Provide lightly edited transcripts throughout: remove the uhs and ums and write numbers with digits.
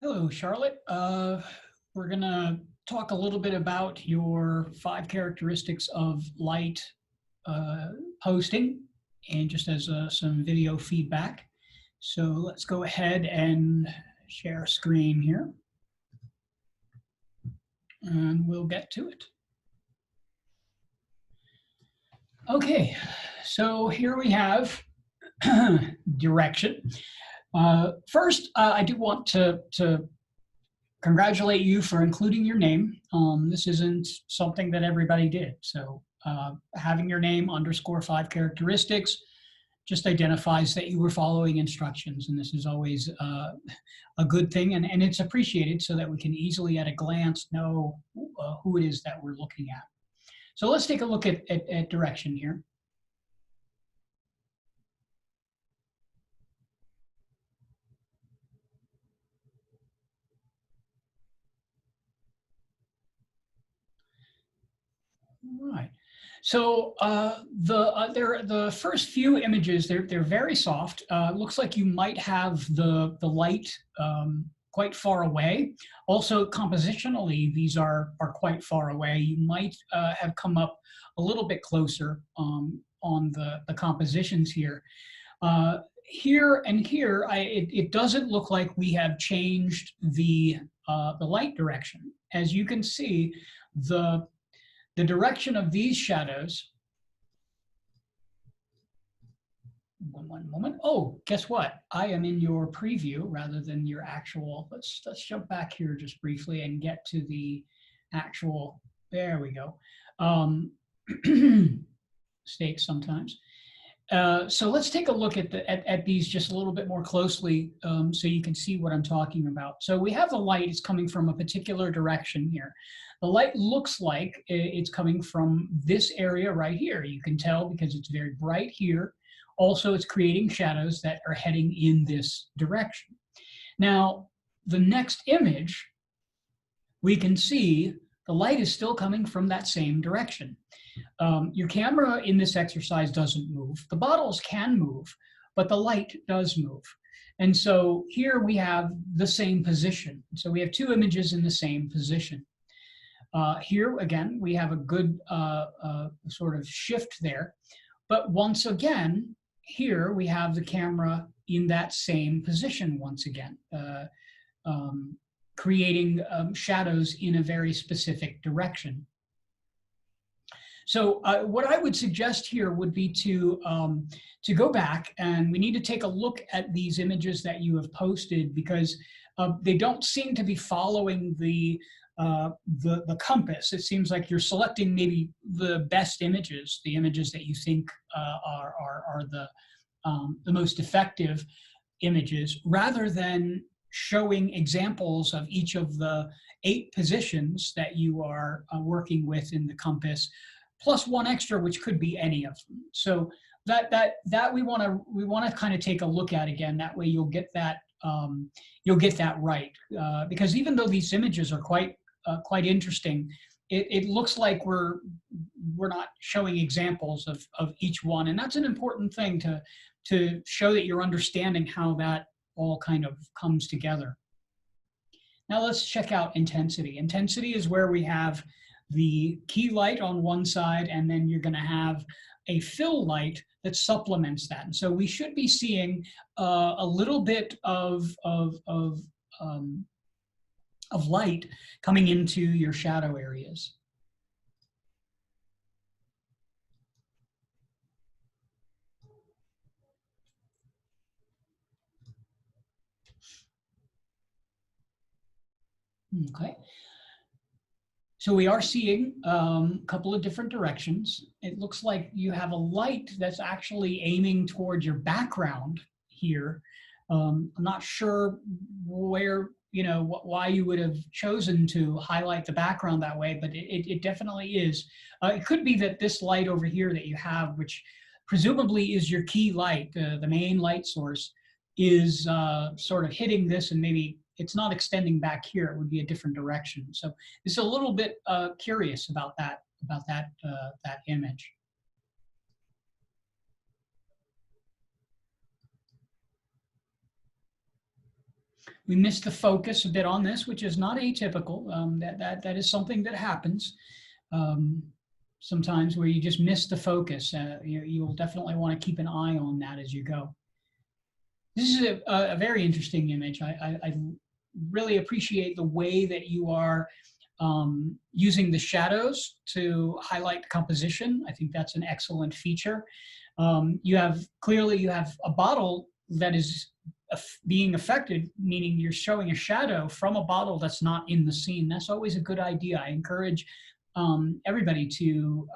Hello, Charlotte. We're going to talk a little bit about your 5 characteristics of light posting and just as some video feedback. So let's go ahead and share screen here and we'll get to it. Okay, so here we have direction. First, I do want to congratulate you for including your name. This isn't something that everybody did. So having your name _ 5 characteristics just identifies that you were following instructions. And this is always a good thing. And it's appreciated so that we can easily at a glance know who it is that we're looking at. So let's take a look at direction here. All right. So the first few images, they're very soft. Looks like you might have the light quite far away. Also, compositionally, these are quite far away. You might have come up a little bit closer on the compositions here. Here and here, it doesn't look like we have changed the light direction. As you can see, the direction of these shadows, one moment. Oh, guess what? I am in your preview rather than your actual. Let's jump back here just briefly and get to the actual, there we go. Mistakes sometimes. So let's take a look at these just a little bit more closely so you can see what I'm talking about. So we have the light is coming from a particular direction here. The light looks like it's coming from this area right here. You can tell because it's very bright here. Also, it's creating shadows that are heading in this direction. Now, the next image, we can see the light is still coming from that same direction. Your camera in this exercise doesn't move. The bottles can move, but the light does move. And so here we have the same position. So we have 2 images in the same position. Here, again, we have a good sort of shift there. But once again, here we have the camera in that same position once again, creating shadows in a very specific direction. So what I would suggest here would be to go back, and we need to take a look at these images that you have posted because they don't seem to be following the compass. It seems like you're selecting maybe the best images, the images that you think are the most effective images, rather than showing examples of each of the 8 positions that you are working with in the compass, plus 1 extra, which could be any of them. So that we want to kind of take a look at again. That way you'll get that right. Because even though these images are quite interesting, it looks like we're not showing examples of each one, and that's an important thing to show that you're understanding how that all kind of comes together. Now let's check out intensity. Intensity is where we have the key light on one side, and then you're going to have a fill light that supplements that. And so we should be seeing a little bit of light coming into your shadow areas. Okay. So we are seeing a couple of different directions. It looks like you have a light that's actually aiming towards your background here. I'm not sure where, why you would have chosen to highlight the background that way, but it definitely is. It could be that this light over here that you have, which presumably is your key light, the main light source, is sort of hitting this, and maybe it's not extending back here. It would be a different direction. So it's a little bit curious about that image. we missed the focus a bit on this, which is not atypical. That is something that happens sometimes, where you just miss the focus. You'll definitely want to keep an eye on that as you go. This is a very interesting image. I really appreciate the way that you are using the shadows to highlight the composition. I think that's an excellent feature. You have a bottle that is being affected, meaning you're showing a shadow from a bottle that's not in the scene. That's always a good idea. I encourage everybody to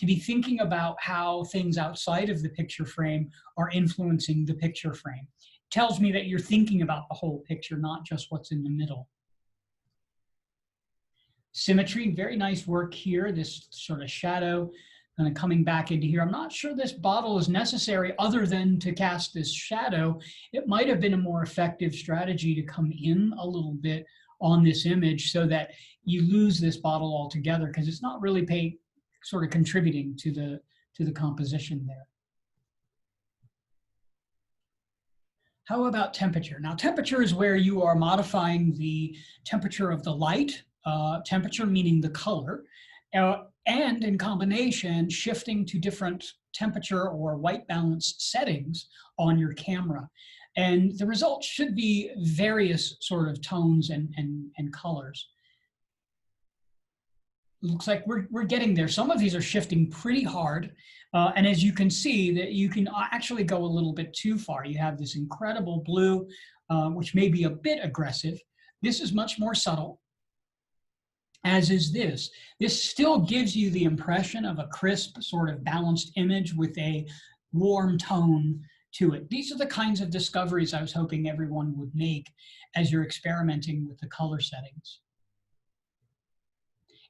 be thinking about how things outside of the picture frame are influencing the picture frame. It tells me that you're thinking about the whole picture, not just what's in the middle. Symmetry, very nice work here. This sort of shadow kind of coming back into here. I'm not sure this bottle is necessary other than to cast this shadow. It might have been a more effective strategy to come in a little bit on this image so that you lose this bottle altogether, because it's not really sort of contributing to the composition there. How about temperature? Now, temperature is where you are modifying the temperature of the light, temperature meaning the color, and in combination, shifting to different temperature or white balance settings on your camera. And the result should be various sort of tones and colors. Looks like we're getting there. Some of these are shifting pretty hard. And as you can see, that you can actually go a little bit too far. You have this incredible blue, which may be a bit aggressive. This is much more subtle, as is this. This still gives you the impression of a crisp, sort of balanced image with a warm tone to it. These are the kinds of discoveries I was hoping everyone would make as you're experimenting with the color settings.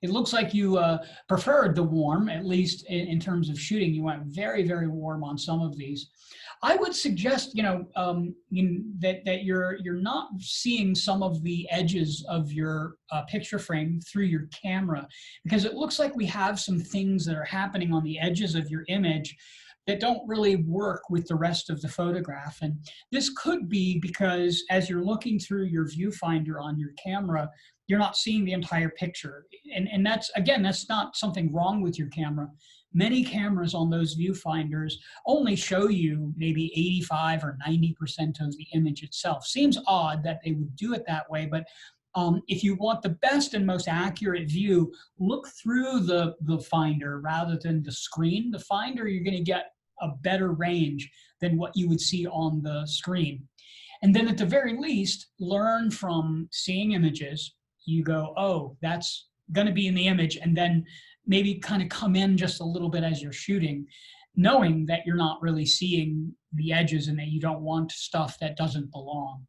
It looks like you preferred the warm, at least in terms of shooting. You went very, very warm on some of these. I would suggest, that you're not seeing some of the edges of your picture frame through your camera, because it looks like we have some things that are happening on the edges of your image that don't really work with the rest of the photograph. And this could be because as you're looking through your viewfinder on your camera, you're not seeing the entire picture. And that's, again, that's not something wrong with your camera. Many cameras on those viewfinders only show you maybe 85 or 90% of the image itself. Seems odd that they would do it that way, but if you want the best and most accurate view, look through the finder rather than the screen. The finder, you're going to get a better range than what you would see on the screen. And then at the very least, learn from seeing images. You go, oh, that's going to be in the image, and then maybe kind of come in just a little bit as you're shooting, knowing that you're not really seeing the edges and that you don't want stuff that doesn't belong.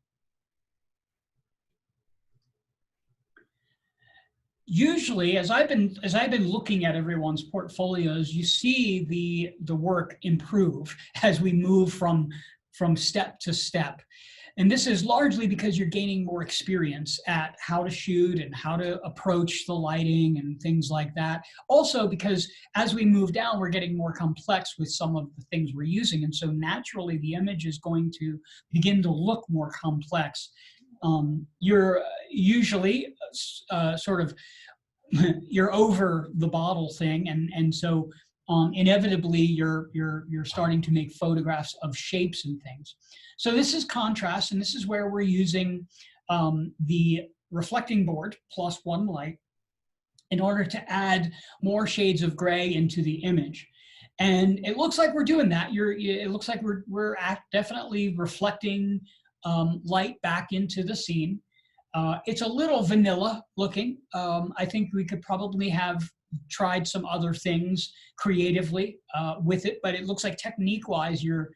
Usually, as I've been looking at everyone's portfolios, you see the work improve as we move from step to step. And this is largely because you're gaining more experience at how to shoot and how to approach the lighting and things like that. Also because as we move down, we're getting more complex with some of the things we're using. And so naturally, the image is going to begin to look more complex. You're usually sort of, you're over the bottle thing. And so inevitably, you're starting to make photographs of shapes and things. So this is contrast, and this is where we're using the reflecting board plus one light in order to add more shades of gray into the image. And it looks like we're doing that. It looks like we're definitely reflecting light back into the scene. It's a little vanilla looking. I think we could probably have tried some other things creatively with it, but it looks like technique-wise you're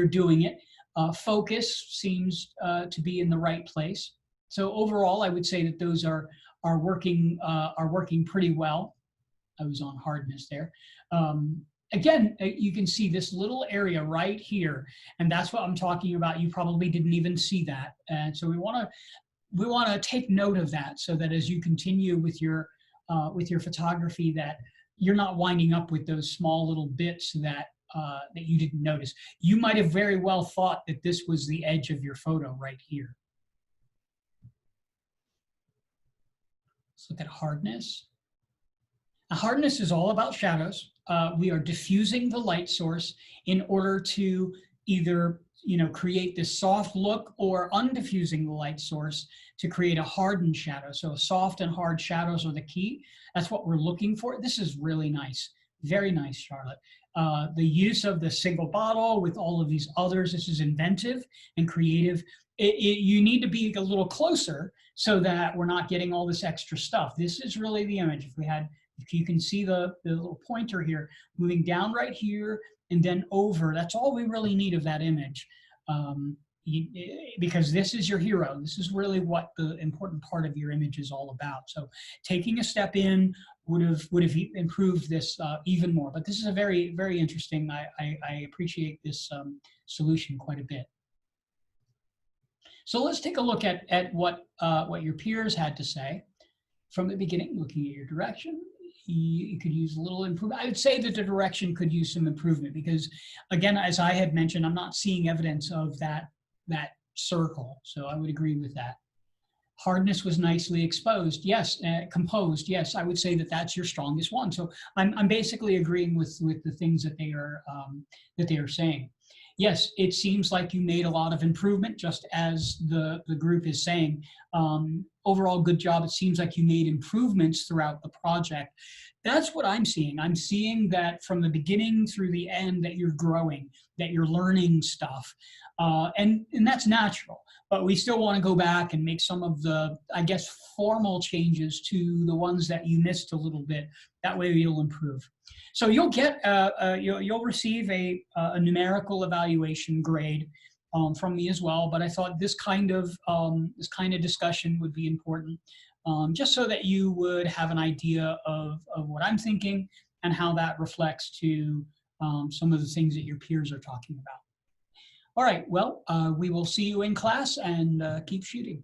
doing it. Focus seems to be in the right place. So overall, I would say that those are working pretty well. I was on hardness there. Again, you can see this little area right here, and that's what I'm talking about. You probably didn't even see that, and so we want to take note of that, so that as you continue with your photography, that you're not winding up with those small little bits that you didn't notice. You might have very well thought that this was the edge of your photo right here. Let's look at hardness. Now, hardness is all about shadows. We are diffusing the light source in order to either create this soft look, or undiffusing the light source to create a hardened shadow. So soft and hard shadows are the key. That's what we're looking for. This is really nice. Very nice, Charlotte. The use of the single bottle with all of these others, this is inventive and creative. You need to be a little closer so that we're not getting all this extra stuff. This is really the image. If you can see the little pointer here, moving down right here and then over, that's all we really need of that image. Because this is your hero. This is really what the important part of your image is all about. So taking a step in would have improved this even more. But this is a very, very interesting. I appreciate this solution quite a bit. So let's take a look at what your peers had to say from the beginning, looking at your direction. You could use a little improvement. I would say that the direction could use some improvement because, again, as I had mentioned, I'm not seeing evidence of that circle. So I would agree with that. Hardness was nicely exposed. Yes. Composed. Yes. I would say that that's your strongest one. So I'm basically agreeing with the things that they are saying. Yes, it seems like you made a lot of improvement, just as the group is saying. Overall, good job. It seems like you made improvements throughout the project. That's what I'm seeing. I'm seeing that from the beginning through the end that you're growing, that you're learning stuff. And that's natural. But we still want to go back and make some of the, I guess, formal changes to the ones that you missed a little bit. That way you'll improve. So you'll get you'll receive a numerical evaluation grade from me as well. But I thought this kind of discussion would be important, just so that you would have an idea of what I'm thinking and how that reflects to some of the things that your peers are talking about. All right, well, we will see you in class, and keep shooting.